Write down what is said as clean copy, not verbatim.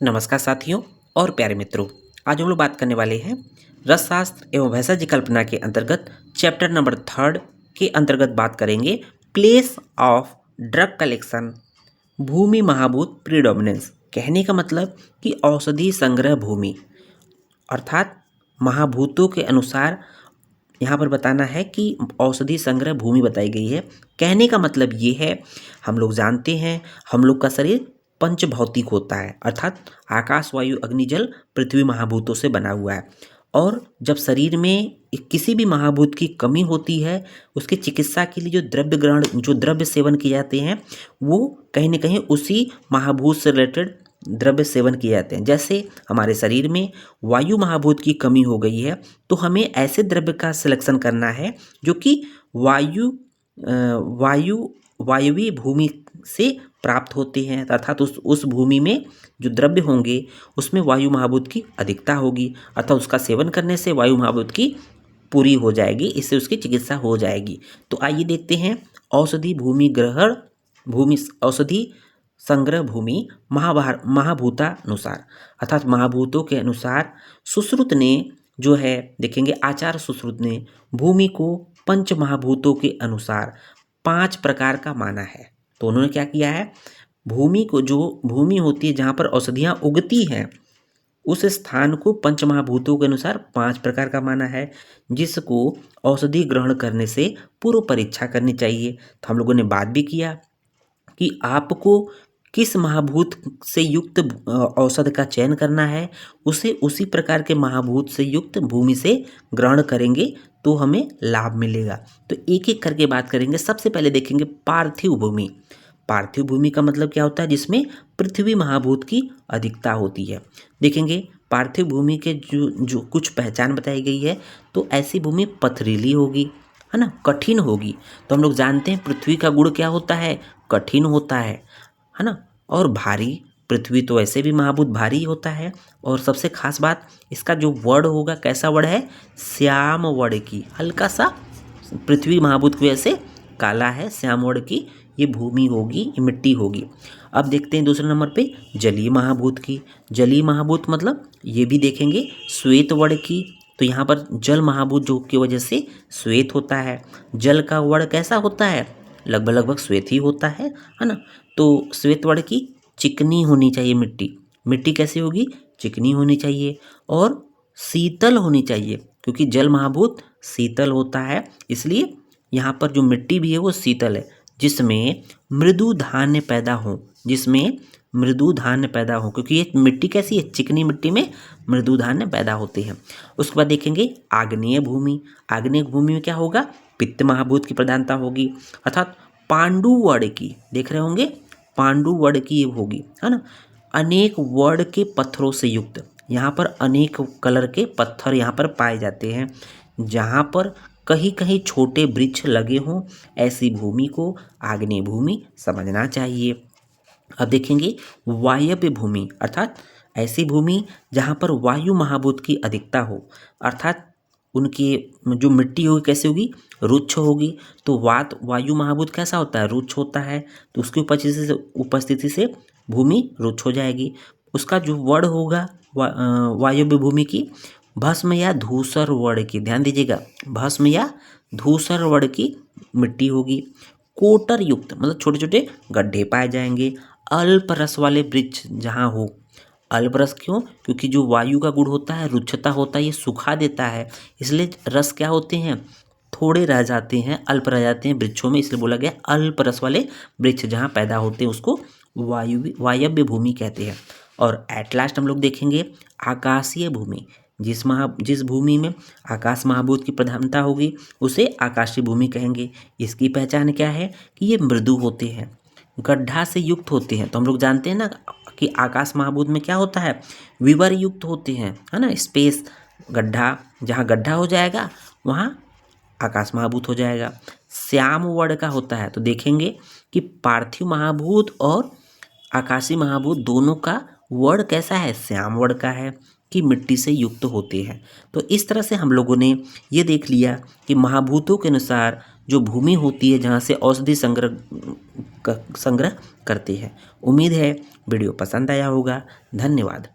नमस्कार साथियों और प्यारे मित्रों। आज हम लोग बात करने वाले हैं रसशास्त्र एवं भैषज कल्पना के अंतर्गत चैप्टर नंबर 3 के अंतर्गत बात करेंगे प्लेस ऑफ ड्रग कलेक्शन भूमि महाभूत प्रीडोमिनेंस। कहने का मतलब कि औषधि संग्रह भूमि अर्थात महाभूतों के अनुसार यहाँ पर बताना है कि औषधि संग्रह भूमि बताई गई है। कहने का मतलब ये है, हम लोग जानते हैं हम लोग का शरीर पंच भौतिक होता है, अर्थात आकाश वायु अग्नि जल पृथ्वी महाभूतों से बना हुआ है। और जब शरीर में किसी भी महाभूत की कमी होती है, उसकी चिकित्सा के लिए जो द्रव्य सेवन किए जाते हैं वो कहीं ना कहीं उसी महाभूत से रिलेटेड द्रव्य सेवन किए जाते हैं। जैसे हमारे शरीर में वायु महाभूत की कमी हो गई है तो हमें ऐसे द्रव्य का सिलेक्शन करना है जो कि वायुवी भूमि से प्राप्त होते हैं, अर्थात उस भूमि में जो द्रव्य होंगे उसमें वायु महाभूत की अधिकता होगी, अर्थात उसका सेवन करने से वायु महाभूत की पूरी हो जाएगी, इससे उसकी चिकित्सा हो जाएगी। तो आइए देखते हैं औषधि संग्रह भूमि महाभूतानुसार, अर्थात महाभूतों के अनुसार सुश्रुत ने जो है देखेंगे, आचार्य सुश्रुत ने भूमि को पंच महाभूतों के अनुसार 5 प्रकार का माना है। तो उन्होंने क्या किया है, भूमि को, जो भूमि होती है जहाँ पर औषधियाँ उगती हैं, उस स्थान को पंच महाभूतों के अनुसार 5 प्रकार का माना है, जिसको औषधि ग्रहण करने से पूर्व परीक्षा करनी चाहिए। तो हम लोगों ने बात भी किया कि आपको किस महाभूत से युक्त औषध का चयन करना है, उसे उसी प्रकार के महाभूत से युक्त भूमि से ग्रहण करेंगे तो हमें लाभ मिलेगा। तो एक एक करके बात करेंगे। सबसे पहले देखेंगे पार्थिव भूमि। पार्थिव भूमि का मतलब क्या होता है, जिसमें पृथ्वी महाभूत की अधिकता होती है। देखेंगे पार्थिव भूमि के जो कुछ पहचान बताई गई है, तो ऐसी भूमि पथरीली होगी, है ना, कठिन होगी। तो हम लोग जानते हैं पृथ्वी का गुण क्या होता है, कठिन होता है ना, और भारी। पृथ्वी तो ऐसे भी महाभूत भारी होता है। और सबसे खास बात, इसका जो वर्ड होगा कैसा वर्ड है, श्याम वर्ड की, हल्का सा पृथ्वी महाभूत की वजह से काला है, श्याम वर्ड की ये भूमि होगी, ये मिट्टी होगी। अब देखते हैं दूसरे नंबर पे जलीय महाभूत की। जलीय महाभूत मतलब ये भी देखेंगे श्वेत वर्ड की। तो यहाँ पर जल महाभूत जो की वजह से श्वेत होता है। जल का वर्ड कैसा होता है, लगभग श्वेत ही होता है ना। तो श्वेत वर्ड की चिकनी होनी चाहिए मिट्टी। मिट्टी कैसी होगी, चिकनी होनी चाहिए और शीतल होनी चाहिए, क्योंकि जल महाभूत शीतल होता है, इसलिए यहाँ पर जो मिट्टी भी है वो शीतल है, जिसमें मृदु धान्य पैदा हो, क्योंकि ये मिट्टी कैसी है, चिकनी मिट्टी में मृदु धान्य पैदा होते हैं। उसके बाद देखेंगे आग्नेय भूमि। आग्नेय भूमि में क्या होगा, पित्त महाभूत की प्रधानता होगी, अर्थात पांडु वर्ण की, देख रहे होंगे पांडु वर्ण की ये होगी, है ना। अनेक वर्ण के पत्थरों से युक्त, यहाँ पर अनेक कलर के पत्थर यहाँ पर पाए जाते हैं, जहाँ पर कहीं कहीं छोटे वृक्ष लगे हों, ऐसी भूमि को आग्नेय भूमि समझना चाहिए। अब देखेंगे वायव्य भूमि, अर्थात ऐसी भूमि जहाँ पर वायु महाभूत की अधिकता हो, अर्थात उनकी जो मिट्टी होगी कैसी होगी, रुक्ष होगी। तो वायु महाभूत कैसा होता है, रुक्ष होता है, तो उसकी उपस्थिति से भूमि रुक्ष हो जाएगी। उसका जो वर्ण होगा वायव्य भूमि की, भस्म या धूसर वर्ण की, ध्यान दीजिएगा, भस्म या धूसर वर्ण की मिट्टी होगी। कोटर युक्त मतलब छोटे छोटे गड्ढे पाए जाएंगे। अल्प रस वाले वृक्ष जहाँ हो, अल्प रस क्यों, क्योंकि जो वायु का गुण होता है रुक्षता होता है, ये सुखा देता है, इसलिए रस क्या होते हैं, थोड़े रह जाते हैं, अल्प रह जाते हैं वृक्षों में, इसलिए बोला गया अल्प रस वाले वृक्ष जहाँ पैदा होते हैं उसको वायव्य भूमि कहते हैं। और एट लास्ट हम लोग देखेंगे आकाशीय भूमि। जिस भूमि में आकाश महाभूत की प्रधानता होगी उसे आकाशीय भूमि कहेंगे। इसकी पहचान क्या है कि ये मृदु होते हैं, गड्ढा से युक्त होते हैं। तो हम लोग जानते हैं ना कि आकाश महाभूत में क्या होता है, विवर युक्त होते हैं, है ना, स्पेस, गड्ढा, जहाँ गड्ढा हो जाएगा वहाँ आकाश महाभूत हो जाएगा। श्याम वर्ण का होता है, तो देखेंगे कि पार्थिव महाभूत और आकाशीय महाभूत दोनों का वर्ण कैसा है, श्याम वर्ण का है, कि मिट्टी से युक्त होते हैं। तो इस तरह से हम लोगों ने ये देख लिया कि महाभूतों के अनुसार जो भूमि होती है जहाँ से औषधि संग्रह करते हैं। उम्मीद है वीडियो पसंद आया होगा। धन्यवाद।